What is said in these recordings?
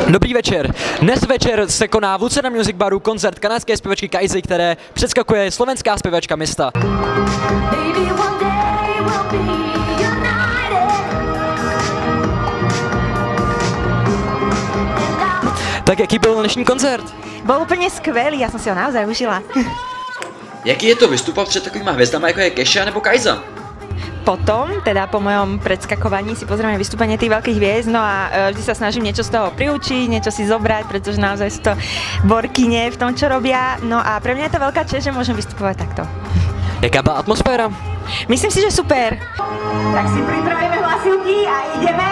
Dobrý večer. Dnes večer se koná v Lucena Music Baru koncert kanadské zpěvačky Kaizy, které předskakuje slovenská zpěvačka města. Tak jaký byl dnešní koncert? Byl úplně skvělý, já jsem si ho naozaj užila. Jaký je to vystupovat před takovýma hvězdama, jako je Kesha nebo Kaiza? Potom, teda po mojom predskakovaní si pozrieme vystúpenie tých veľkých hviezd, no a vždy sa snažím niečo z toho priučiť, niečo si zobrať, pretože naozaj sú to borkyne v tom, čo robia. No a pre mňa je to veľká česť, že môžem vystupovať takto. Jaká byla atmosféra? Myslím si, že super. Tak si pripravíme hlasivky a ideme!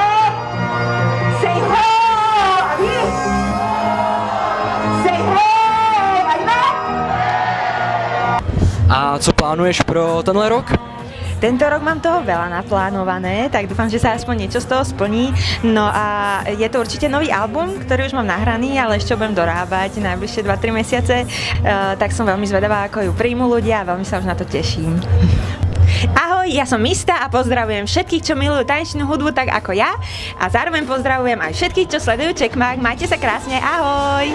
Say ho! A vy? Say ho! A ideme? A co plánuješ pro tenhle rok? Tento rok mám toho veľa naplánované, tak dúfam, že sa aspoň niečo z toho splní. No a je to určite nový album, ktorý už mám nahraný, ale ešte budem dorábať najbližšie 2-3 mesiace. Tak som veľmi zvedavá, ako ju príjmu ľudia a veľmi sa už na to teším. Ahoj, ja som Mista a pozdravujem všetkých, čo milujú tanečnú hudbu tak ako ja. A zároveň pozdravujem aj všetkých, čo sledujú Checkmark. Majte sa krásne, ahoj!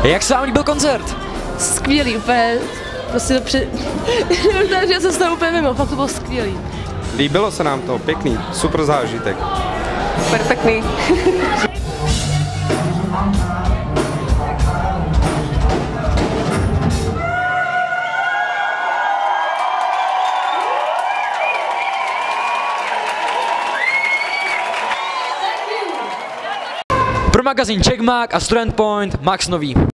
Jak se vám líbil koncert? Skvělý, úplně, prostě že jsem z toho úplně mimo, fakt to bylo skvělý. Líbilo se nám to, pěkný, super zážitek. Perfektní. Pro magazín Checkmark a Student Point Max Nový.